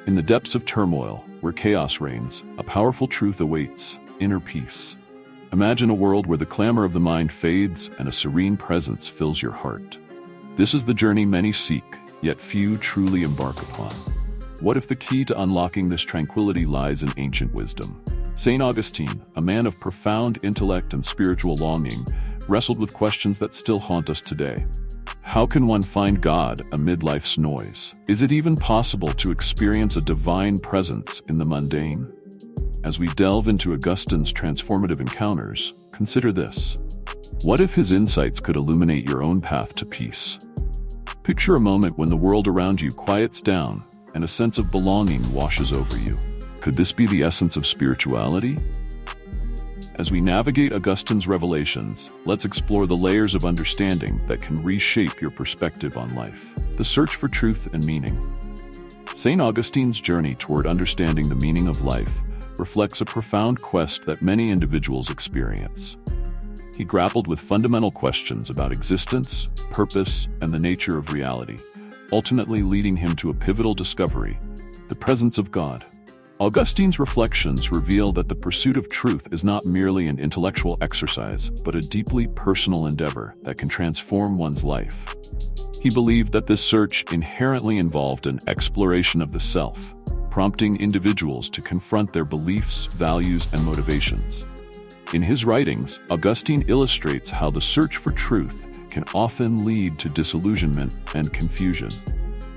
In the depths of turmoil, where chaos reigns, a powerful truth awaits: inner peace. Imagine a world where the clamor of the mind fades and a serene presence fills your heart. This is the journey many seek, yet few truly embark upon. What if the key to unlocking this tranquility lies in ancient wisdom? Saint Augustine, a man of profound intellect and spiritual longing, wrestled with questions that still haunt us today. How can one find God amid life's noise? Is it even possible to experience a divine presence in the mundane? As we delve into Augustine's transformative encounters, consider this. What if his insights could illuminate your own path to peace? Picture a moment when the world around you quiets down and a sense of belonging washes over you. Could this be the essence of spirituality? As we navigate Augustine's revelations, let's explore the layers of understanding that can reshape your perspective on life. The search for truth and meaning. Saint Augustine's journey toward understanding the meaning of life reflects a profound quest that many individuals experience. He grappled with fundamental questions about existence, purpose, and the nature of reality, ultimately leading him to a pivotal discovery: the presence of God. Augustine's reflections reveal that the pursuit of truth is not merely an intellectual exercise, but a deeply personal endeavor that can transform one's life. He believed that this search inherently involved an exploration of the self, prompting individuals to confront their beliefs, values, and motivations. In his writings, Augustine illustrates how the search for truth can often lead to disillusionment and confusion.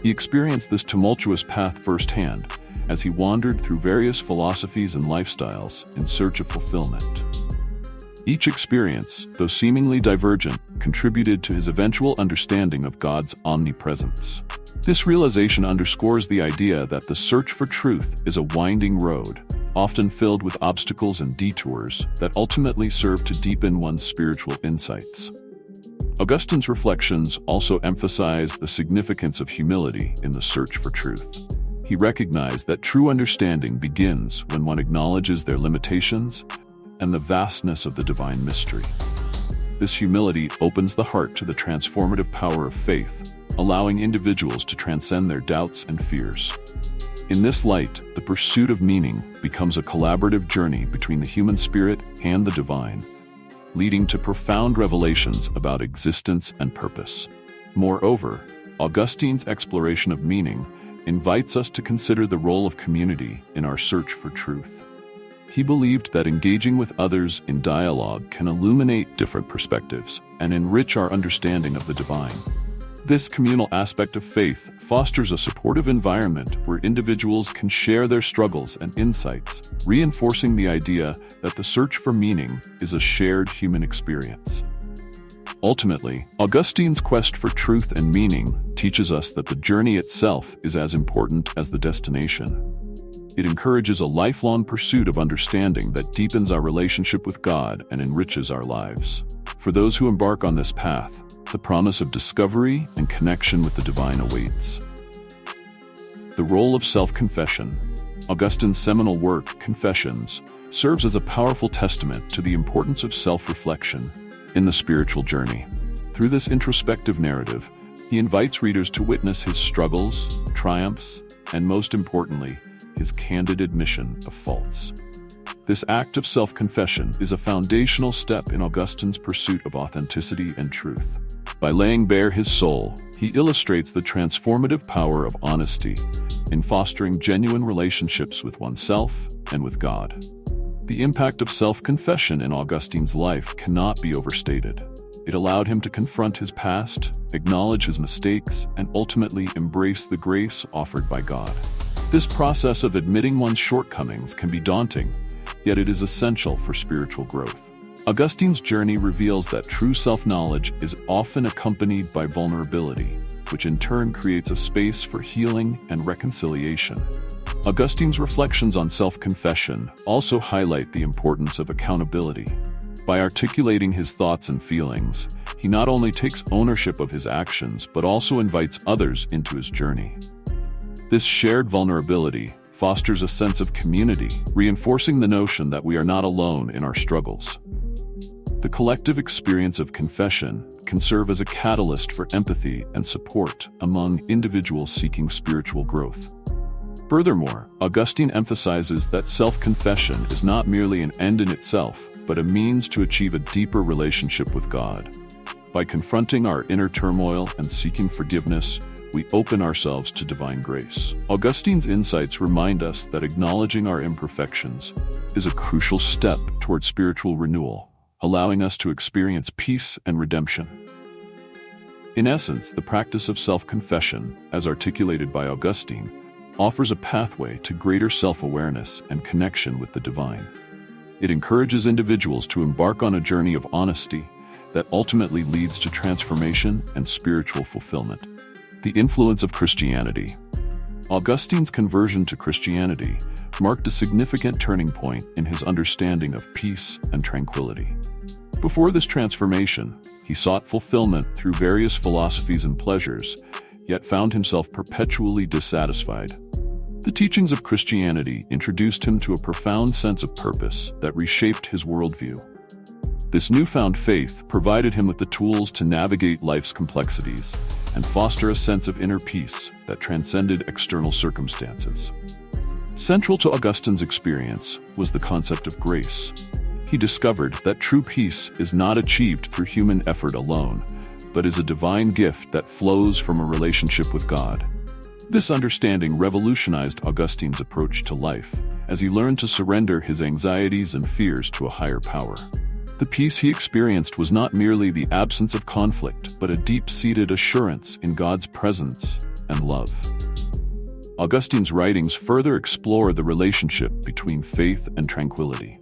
He experienced this tumultuous path firsthand, as he wandered through various philosophies and lifestyles in search of fulfillment. Each experience, though seemingly divergent, contributed to his eventual understanding of God's omnipresence. This realization underscores the idea that the search for truth is a winding road, often filled with obstacles and detours that ultimately serve to deepen one's spiritual insights. Augustine's reflections also emphasize the significance of humility in the search for truth. He recognized that true understanding begins when one acknowledges their limitations and the vastness of the divine mystery. This humility opens the heart to the transformative power of faith, allowing individuals to transcend their doubts and fears. In this light, the pursuit of meaning becomes a collaborative journey between the human spirit and the divine, leading to profound revelations about existence and purpose. Moreover, Augustine's exploration of meaning invites us to consider the role of community in our search for truth. He believed that engaging with others in dialogue can illuminate different perspectives and enrich our understanding of the divine. This communal aspect of faith fosters a supportive environment where individuals can share their struggles and insights, reinforcing the idea that the search for meaning is a shared human experience. Ultimately, Augustine's quest for truth and meaning teaches us that the journey itself is as important as the destination. It encourages a lifelong pursuit of understanding that deepens our relationship with God and enriches our lives. For those who embark on this path, the promise of discovery and connection with the divine awaits. The role of self-confession. Augustine's seminal work, Confessions, serves as a powerful testament to the importance of self-reflection in the spiritual journey. Through this introspective narrative, he invites readers to witness his struggles, triumphs, and most importantly, his candid admission of faults. This act of self-confession is a foundational step in Augustine's pursuit of authenticity and truth. By laying bare his soul, he illustrates the transformative power of honesty in fostering genuine relationships with oneself and with God. The impact of self-confession in Augustine's life cannot be overstated. It allowed him to confront his past, acknowledge his mistakes, and ultimately embrace the grace offered by God. This process of admitting one's shortcomings can be daunting, yet it is essential for spiritual growth. Augustine's journey reveals that true self-knowledge is often accompanied by vulnerability, which in turn creates a space for healing and reconciliation. Augustine's reflections on self-confession also highlight the importance of accountability. By articulating his thoughts and feelings, he not only takes ownership of his actions, but also invites others into his journey. This shared vulnerability fosters a sense of community, reinforcing the notion that we are not alone in our struggles. The collective experience of confession can serve as a catalyst for empathy and support among individuals seeking spiritual growth. Furthermore, Augustine emphasizes that self-confession is not merely an end in itself, but a means to achieve a deeper relationship with God. By confronting our inner turmoil and seeking forgiveness, we open ourselves to divine grace. Augustine's insights remind us that acknowledging our imperfections is a crucial step toward spiritual renewal, allowing us to experience peace and redemption. In essence, the practice of self-confession, as articulated by Augustine, offers a pathway to greater self-awareness and connection with the divine. It encourages individuals to embark on a journey of honesty that ultimately leads to transformation and spiritual fulfillment. The influence of Christianity. Augustine's conversion to Christianity marked a significant turning point in his understanding of peace and tranquility. Before this transformation, he sought fulfillment through various philosophies and pleasures, yet found himself perpetually dissatisfied. The teachings of Christianity introduced him to a profound sense of purpose that reshaped his worldview. This newfound faith provided him with the tools to navigate life's complexities and foster a sense of inner peace that transcended external circumstances. Central to Augustine's experience was the concept of grace. He discovered that true peace is not achieved through human effort alone, but is a divine gift that flows from a relationship with God. This understanding revolutionized Augustine's approach to life, as he learned to surrender his anxieties and fears to a higher power. The peace he experienced was not merely the absence of conflict, but a deep-seated assurance in God's presence and love. Augustine's writings further explore the relationship between faith and tranquility.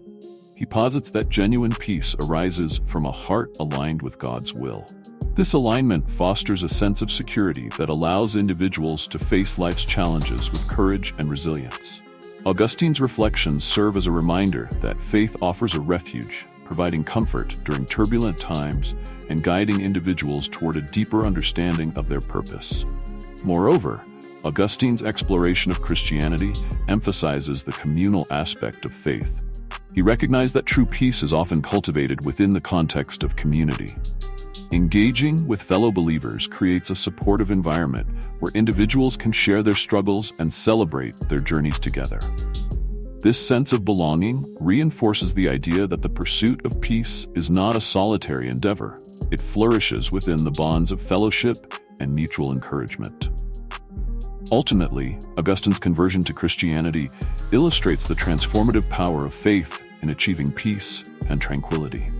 He posits that genuine peace arises from a heart aligned with God's will. This alignment fosters a sense of security that allows individuals to face life's challenges with courage and resilience. Augustine's reflections serve as a reminder that faith offers a refuge, providing comfort during turbulent times and guiding individuals toward a deeper understanding of their purpose. Moreover, Augustine's exploration of Christianity emphasizes the communal aspect of faith. He recognized that true peace is often cultivated within the context of community. Engaging with fellow believers creates a supportive environment where individuals can share their struggles and celebrate their journeys together. This sense of belonging reinforces the idea that the pursuit of peace is not a solitary endeavor. It flourishes within the bonds of fellowship and mutual encouragement. Ultimately, Augustine's conversion to Christianity illustrates the transformative power of faith in achieving peace and tranquility.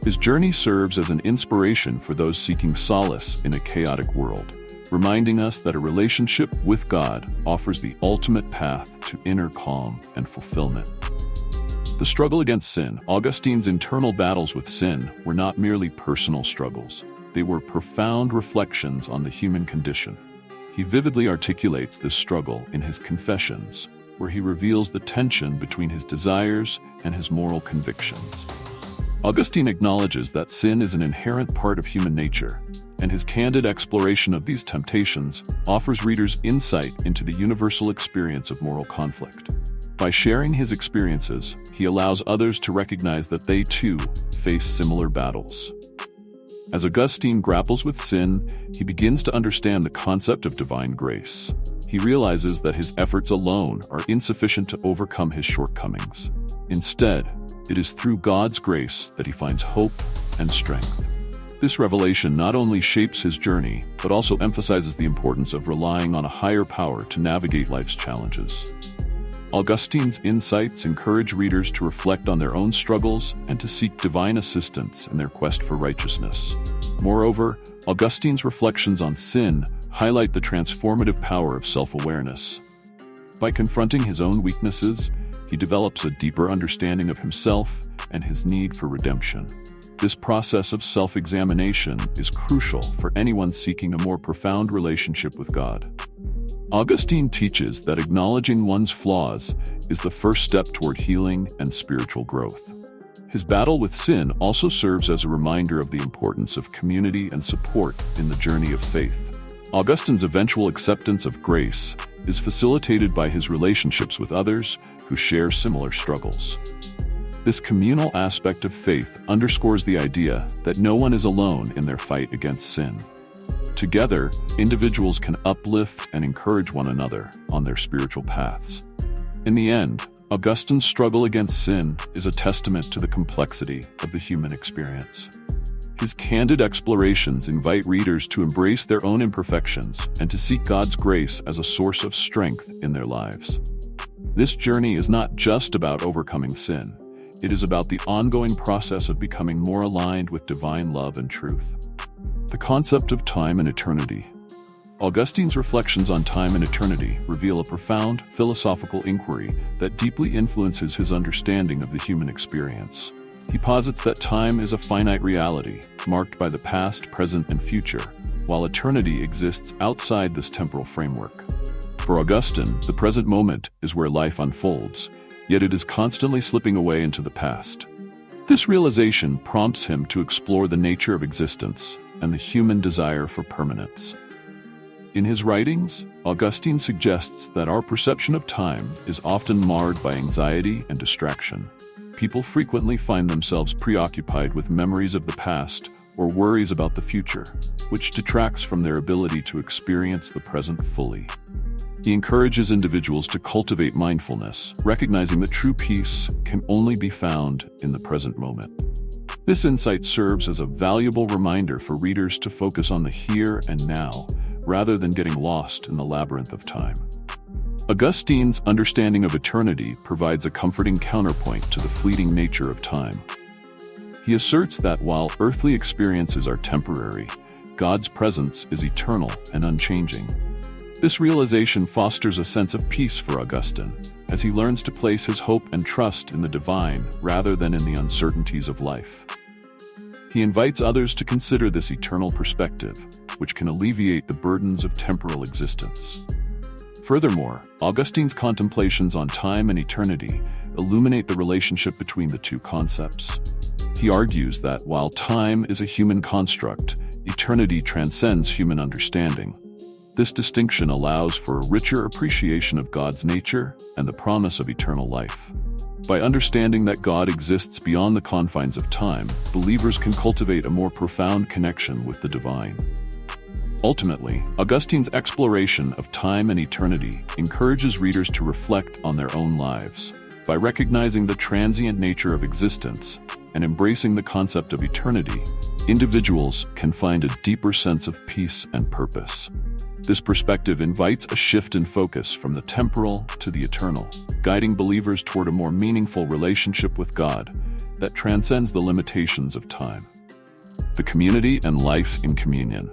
His journey serves as an inspiration for those seeking solace in a chaotic world, reminding us that a relationship with God offers the ultimate path to inner calm and fulfillment. The struggle against sin. Augustine's internal battles with sin were not merely personal struggles. They were profound reflections on the human condition. He vividly articulates this struggle in his Confessions, where he reveals the tension between his desires and his moral convictions. Augustine acknowledges that sin is an inherent part of human nature, and his candid exploration of these temptations offers readers insight into the universal experience of moral conflict. By sharing his experiences, he allows others to recognize that they too face similar battles. As Augustine grapples with sin, he begins to understand the concept of divine grace. He realizes that his efforts alone are insufficient to overcome his shortcomings. Instead, it is through God's grace that he finds hope and strength. This revelation not only shapes his journey, but also emphasizes the importance of relying on a higher power to navigate life's challenges. Augustine's insights encourage readers to reflect on their own struggles and to seek divine assistance in their quest for righteousness. Moreover, Augustine's reflections on sin highlight the transformative power of self-awareness. By confronting his own weaknesses, he develops a deeper understanding of himself and his need for redemption. This process of self-examination is crucial for anyone seeking a more profound relationship with God. Augustine teaches that acknowledging one's flaws is the first step toward healing and spiritual growth. His battle with sin also serves as a reminder of the importance of community and support in the journey of faith. Augustine's eventual acceptance of grace is facilitated by his relationships with others who share similar struggles. This communal aspect of faith underscores the idea that no one is alone in their fight against sin. Together, individuals can uplift and encourage one another on their spiritual paths. In the end, Augustine's struggle against sin is a testament to the complexity of the human experience. His candid explorations invite readers to embrace their own imperfections and to seek God's grace as a source of strength in their lives. This journey is not just about overcoming sin. It is about the ongoing process of becoming more aligned with divine love and truth. The concept of time and eternity. Augustine's reflections on time and eternity reveal a profound philosophical inquiry that deeply influences his understanding of the human experience. He posits that time is a finite reality, marked by the past, present, and future, while eternity exists outside this temporal framework. For Augustine, the present moment is where life unfolds, yet it is constantly slipping away into the past. This realization prompts him to explore the nature of existence and the human desire for permanence. In his writings, Augustine suggests that our perception of time is often marred by anxiety and distraction. People frequently find themselves preoccupied with memories of the past or worries about the future, which detracts from their ability to experience the present fully. He encourages individuals to cultivate mindfulness, recognizing that true peace can only be found in the present moment. This insight serves as a valuable reminder for readers to focus on the here and now, rather than getting lost in the labyrinth of time. Augustine's understanding of eternity provides a comforting counterpoint to the fleeting nature of time. He asserts that while earthly experiences are temporary, God's presence is eternal and unchanging. This realization fosters a sense of peace for Augustine, as he learns to place his hope and trust in the divine rather than in the uncertainties of life. He invites others to consider this eternal perspective, which can alleviate the burdens of temporal existence. Furthermore, Augustine's contemplations on time and eternity illuminate the relationship between the two concepts. He argues that while time is a human construct, eternity transcends human understanding. This distinction allows for a richer appreciation of God's nature and the promise of eternal life. By understanding that God exists beyond the confines of time, believers can cultivate a more profound connection with the divine. Ultimately, Augustine's exploration of time and eternity encourages readers to reflect on their own lives. By recognizing the transient nature of existence and embracing the concept of eternity, individuals can find a deeper sense of peace and purpose. This perspective invites a shift in focus from the temporal to the eternal, guiding believers toward a more meaningful relationship with God that transcends the limitations of time. The community and life in communion.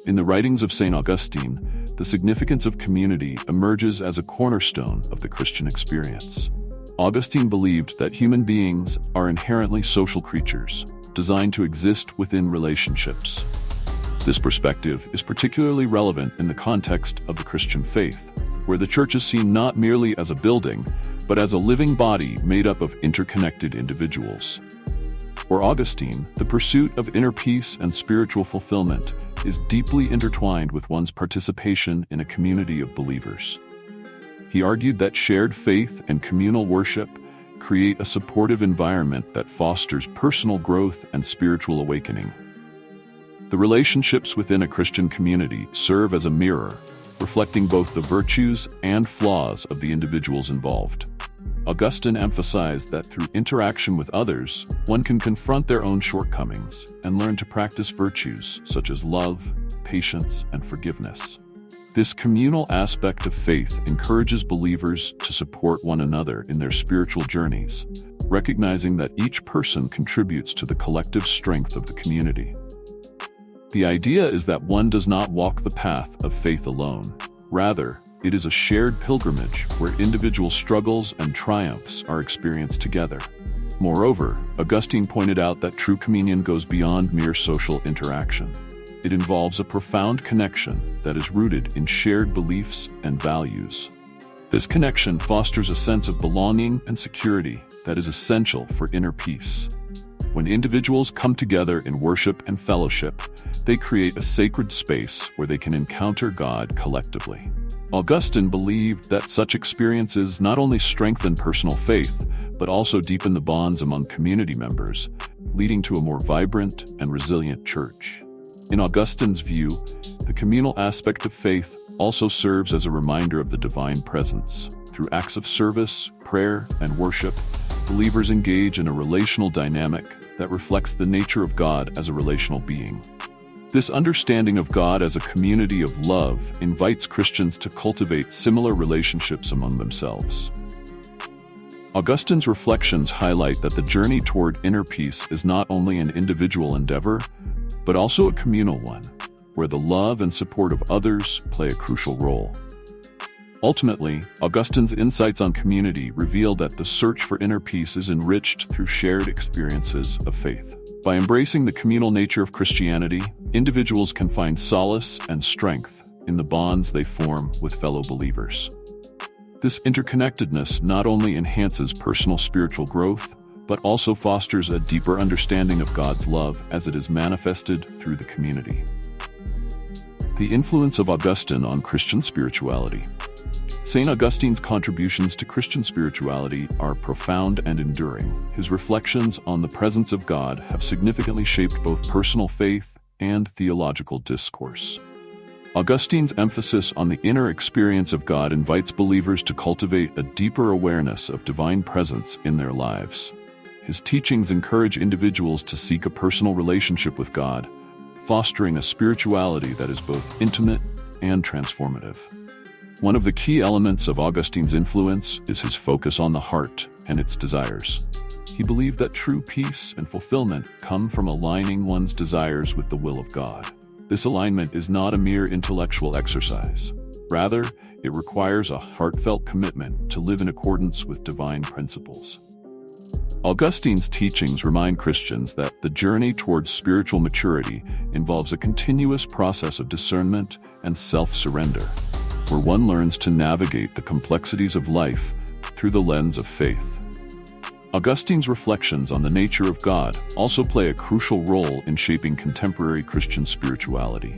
In the writings of Saint Augustine, the significance of community emerges as a cornerstone of the Christian experience. Augustine believed that human beings are inherently social creatures, designed to exist within relationships. This perspective is particularly relevant in the context of the Christian faith, where the church is seen not merely as a building, but as a living body made up of interconnected individuals. For Augustine, the pursuit of inner peace and spiritual fulfillment is deeply intertwined with one's participation in a community of believers. He argued that shared faith and communal worship create a supportive environment that fosters personal growth and spiritual awakening. The relationships within a Christian community serve as a mirror, reflecting both the virtues and flaws of the individuals involved. Augustine emphasized that through interaction with others, one can confront their own shortcomings and learn to practice virtues such as love, patience, and forgiveness. This communal aspect of faith encourages believers to support one another in their spiritual journeys, recognizing that each person contributes to the collective strength of the community. The idea is that one does not walk the path of faith alone. Rather, it is a shared pilgrimage where individual struggles and triumphs are experienced together. Moreover, Augustine pointed out that true communion goes beyond mere social interaction. It involves a profound connection that is rooted in shared beliefs and values. This connection fosters a sense of belonging and security that is essential for inner peace. When individuals come together in worship and fellowship, they create a sacred space where they can encounter God collectively. Augustine believed that such experiences not only strengthen personal faith, but also deepen the bonds among community members, leading to a more vibrant and resilient church. In Augustine's view, the communal aspect of faith also serves as a reminder of the divine presence. Through acts of service, prayer, and worship, believers engage in a relational dynamic that reflects the nature of God as a relational being. This understanding of God as a community of love invites Christians to cultivate similar relationships among themselves. Augustine's reflections highlight that the journey toward inner peace is not only an individual endeavor, but also a communal one, where the love and support of others play a crucial role. Ultimately, Augustine's insights on community reveal that the search for inner peace is enriched through shared experiences of faith. By embracing the communal nature of Christianity, individuals can find solace and strength in the bonds they form with fellow believers. This interconnectedness not only enhances personal spiritual growth, but also fosters a deeper understanding of God's love as it is manifested through the community. The influence of Augustine on Christian spirituality. Saint Augustine's contributions to Christian spirituality are profound and enduring. His reflections on the presence of God have significantly shaped both personal faith and theological discourse. Augustine's emphasis on the inner experience of God invites believers to cultivate a deeper awareness of divine presence in their lives. His teachings encourage individuals to seek a personal relationship with God, fostering a spirituality that is both intimate and transformative. One of the key elements of Augustine's influence is his focus on the heart and its desires. He believed that true peace and fulfillment come from aligning one's desires with the will of God. This alignment is not a mere intellectual exercise. Rather, it requires a heartfelt commitment to live in accordance with divine principles. Augustine's teachings remind Christians that the journey towards spiritual maturity involves a continuous process of discernment and self-surrender, where one learns to navigate the complexities of life through the lens of faith. Augustine's reflections on the nature of God also play a crucial role in shaping contemporary Christian spirituality.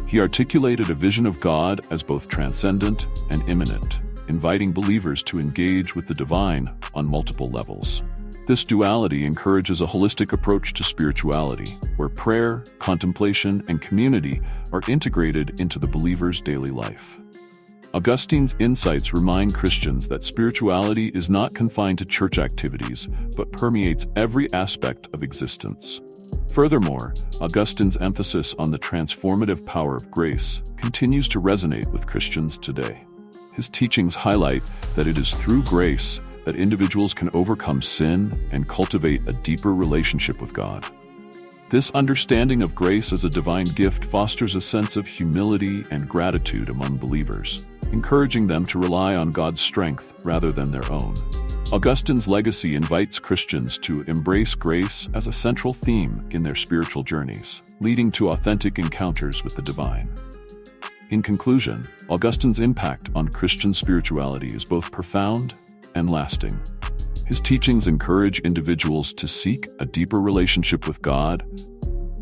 He articulated a vision of God as both transcendent and immanent, inviting believers to engage with the divine on multiple levels. This duality encourages a holistic approach to spirituality, where prayer, contemplation, and community are integrated into the believer's daily life. Augustine's insights remind Christians that spirituality is not confined to church activities, but permeates every aspect of existence. Furthermore, Augustine's emphasis on the transformative power of grace continues to resonate with Christians today. His teachings highlight that it is through grace that individuals can overcome sin and cultivate a deeper relationship with God. This understanding of grace as a divine gift fosters a sense of humility and gratitude among believers, encouraging them to rely on God's strength rather than their own. Augustine's legacy invites Christians to embrace grace as a central theme in their spiritual journeys, leading to authentic encounters with the divine. In conclusion, Augustine's impact on Christian spirituality is both profound and lasting. His teachings encourage individuals to seek a deeper relationship with God,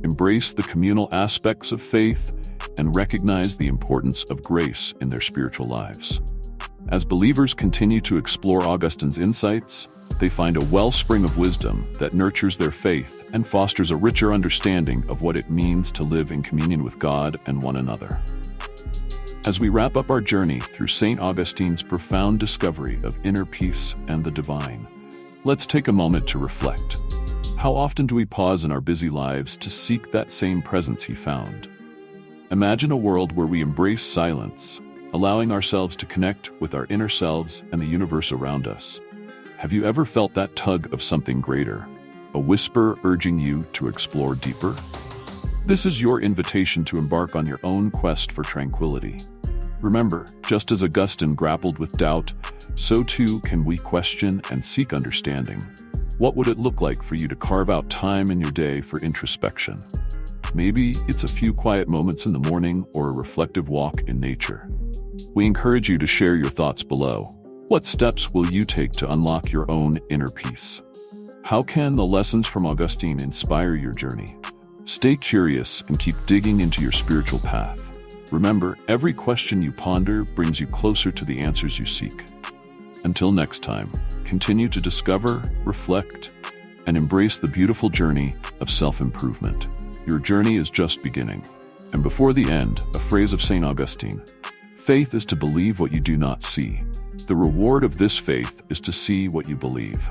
embrace the communal aspects of faith, and recognize the importance of grace in their spiritual lives. As believers continue to explore Augustine's insights, they find a wellspring of wisdom that nurtures their faith and fosters a richer understanding of what it means to live in communion with God and one another. As we wrap up our journey through Saint Augustine's profound discovery of inner peace and the divine, let's take a moment to reflect. How often do we pause in our busy lives to seek that same presence he found? Imagine a world where we embrace silence, allowing ourselves to connect with our inner selves and the universe around us. Have you ever felt that tug of something greater, a whisper urging you to explore deeper? This is your invitation to embark on your own quest for tranquility. Remember, just as Augustine grappled with doubt, so too can we question and seek understanding. What would it look like for you to carve out time in your day for introspection? Maybe it's a few quiet moments in the morning or a reflective walk in nature. We encourage you to share your thoughts below. What steps will you take to unlock your own inner peace? How can the lessons from Augustine inspire your journey? Stay curious and keep digging into your spiritual path. Remember, every question you ponder brings you closer to the answers you seek. Until next time, continue to discover, reflect, and embrace the beautiful journey of self-improvement. Your journey is just beginning. And before the end, a phrase of Saint Augustine: faith is to believe what you do not see. The reward of this faith is to see what you believe.